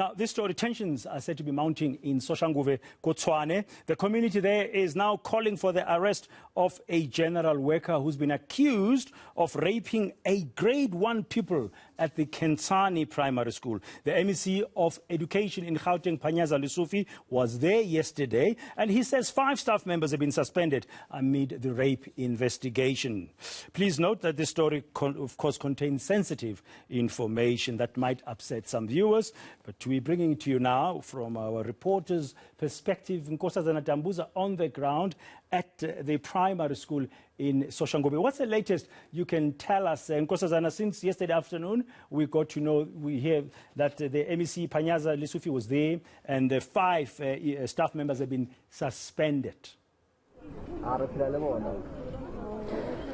Now, this story, tensions are said to be mounting in Soshanguve, Kotswane. The community there is now calling for the arrest of a general worker who's been accused of raping a grade 1 pupil at the Khensani Primary School. The MEC of Education in Gauteng, Nkosazana was there yesterday, and he says 5 staff members have been suspended amid the rape investigation. Please note that this story, of course, contains sensitive information that might upset some viewers, but we're bringing it to you now from our reporter's perspective. Nkosazana Dambuza on the ground at the primary school in Soshanguve. What's the latest you can tell us, Nkosazana? Since yesterday afternoon, we got to know, we hear that the MEC Nkosazana was there, and the 5 staff members have been suspended.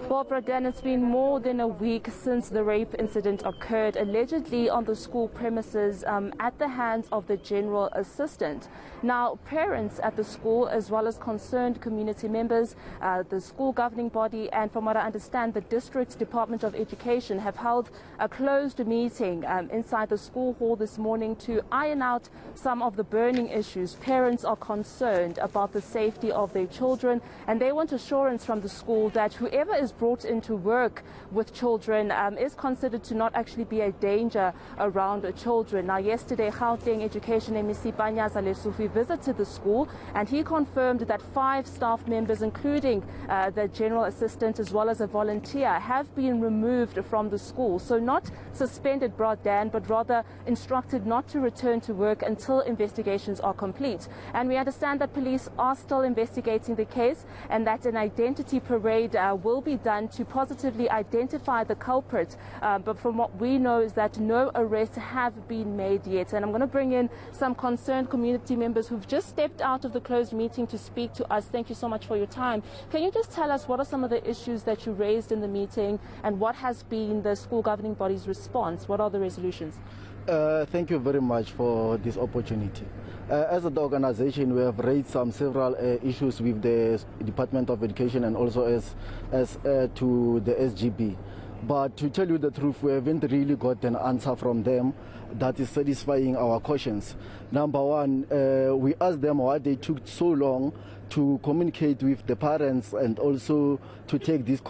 Well, Bradan, it's been more than a week since the rape incident occurred, allegedly on the school premises at the hands of the general assistant. Now, parents at the school, as well as concerned community members, the school governing body, and from what I understand, the District Department of Education have held a closed meeting inside the school hall this morning to iron out some of the burning issues. Parents are concerned about the safety of their children, and they want assurance from the school that whoever is brought into work with children is considered to not actually be a danger around children. Now, yesterday, Gauteng Education MEC Nkosazana visited the school, and he confirmed that 5 staff members, including the general assistant as well as a volunteer, have been removed from the school. So not suspended, Bradan, but rather instructed not to return to work until investigations are complete. And we understand that police are still investigating the case, and that an identity parade will be done to positively identify the culprit. But from what we know is that no arrests have been made yet. And I'm going to bring in some concerned community members who've just stepped out of the closed meeting to speak to us. Thank you so much for your time. Can you just tell us what are some of the issues that you raised in the meeting, and what has been the school governing body's response? What are the resolutions? Thank you very much for this opportunity. As the organization, we have raised several issues with the Department of Education and also as to the SGB. But to tell you the truth, we haven't really got an answer from them that is satisfying our questions. Number one, we asked them why they took so long to communicate with the parents and also to take this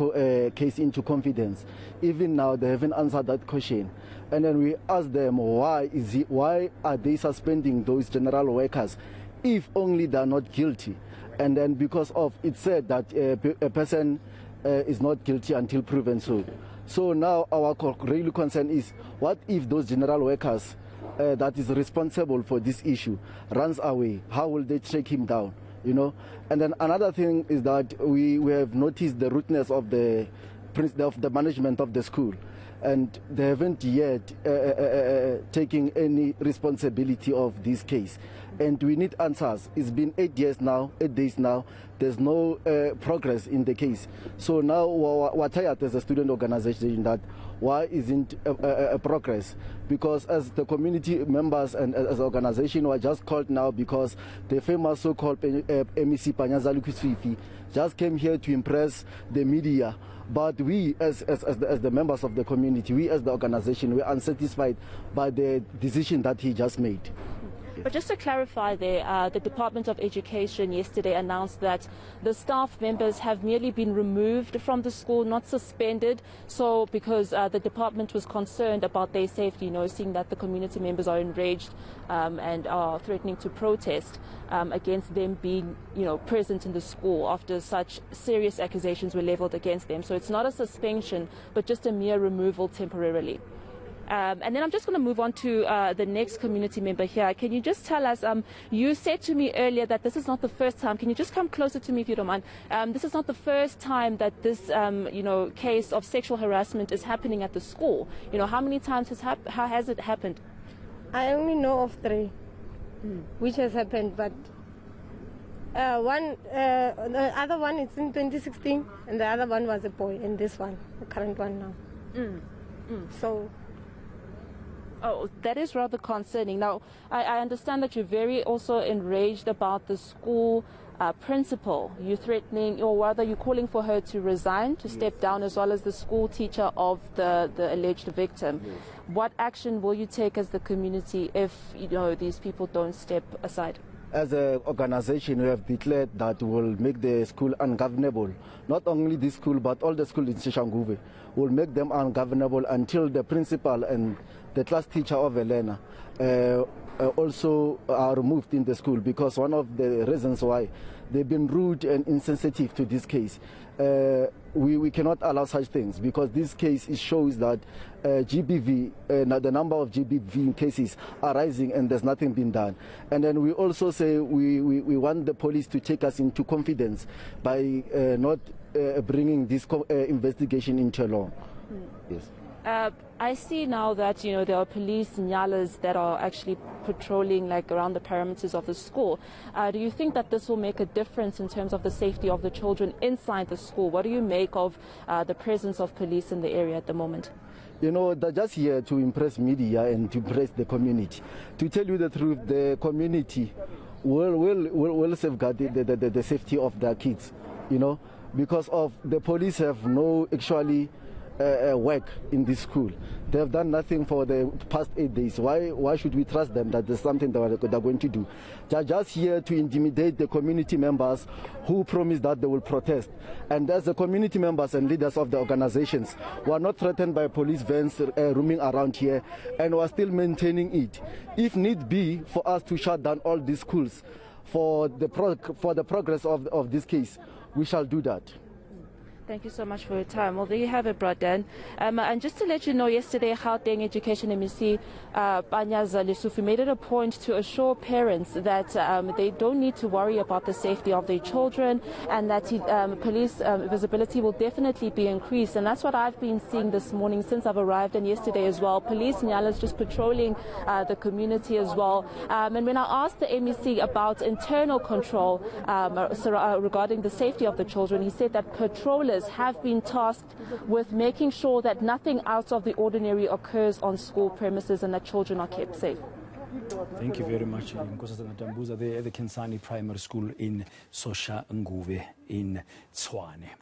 case into confidence. Even now, they haven't answered that question. And then we asked them why are they suspending those general workers if only they are not guilty. And then because of it said that a person is not guilty until proven so. So now our real concern is, what if those general workers that is responsible for this issue runs away? How will they track him down? You know. And then another thing is that we have noticed the rudeness of the management of the school, and they haven't yet taken any responsibility of this case. And we need answers. It's been 8 days now. There's no progress in the case. So now we're tired as a student organization that why isn't a progress? Because as the community members and as an organization, we're just called now because the famous so-called MEC Nkosazana just came here to impress the media. But we, as the members of the community, we as the organization, we're unsatisfied by the decision that he just made. But just to clarify there, the Department of Education yesterday announced that the staff members have merely been removed from the school, not suspended. So because the department was concerned about their safety, seeing that the community members are enraged and are threatening to protest against them being, present in the school after such serious accusations were leveled against them. So it's not a suspension, but just a mere removal temporarily. And then I'm just going to move on to the next community member here. Can you just tell us, you said to me earlier that this is not the first time. Can you just come closer to me if you don't mind? This is not the first time that this, case of sexual harassment is happening at the school. How many times how has it happened? I only know of 3 which has happened, but the other one is in 2016, and the other one was a boy, and this one, the current one now. So Oh, that is rather concerning. Now, I understand that you're very also enraged about the school principal. You're threatening, or rather you're calling for her to resign, to step down, as well as the school teacher of the alleged victim. Yes. What action will you take as the community if, these people don't step aside? As an organization, we have declared that we will make the school ungovernable. Not only this school, but all the schools in Soshanguve. We'll make them ungovernable until the principal and the class teacher of Elena also are removed in the school, because one of the reasons why they've been rude and insensitive to this case. We cannot allow such things, because this case shows that GBV, the number of GBV cases are rising and there's nothing being done. And then we also say we want the police to take us into confidence by not bringing this investigation into law. Yes. I see now that there are police nyalas that are actually patrolling around the perimeters of the school. Do you think that this will make a difference in terms of the safety of the children inside the school? What do you make of the presence of police in the area at the moment? They're just here to impress media and to impress the community. To tell you the truth, the community will safeguard the safety of their kids, because of the police have no actually work in this school. They have done nothing for the past 8 days. Why should we trust them that there's something that they're going to do? They're just here to intimidate the community members who promise that they will protest. And as the community members and leaders of the organizations, we are not threatened by police vans roaming around here, and we are still maintaining it. If need be for us to shut down all these schools for the progress of this case, we shall do that. Thank you so much for your time. Well, there you have it, Bradan. And just to let you know, yesterday, Gauteng Education MEC Panyaza Lesufi made it a point to assure parents that they don't need to worry about the safety of their children, and that police visibility will definitely be increased. And that's what I've been seeing this morning since I've arrived, and yesterday as well. Police nyalas just patrolling the community as well. And when I asked the MEC about internal control regarding the safety of the children, he said that patrollers have been tasked with making sure that nothing out of the ordinary occurs on school premises and that children are kept safe. Thank you very much, Nkosazana Dambuza, there at the Khensani Primary School in Soshanguve in Tshwane.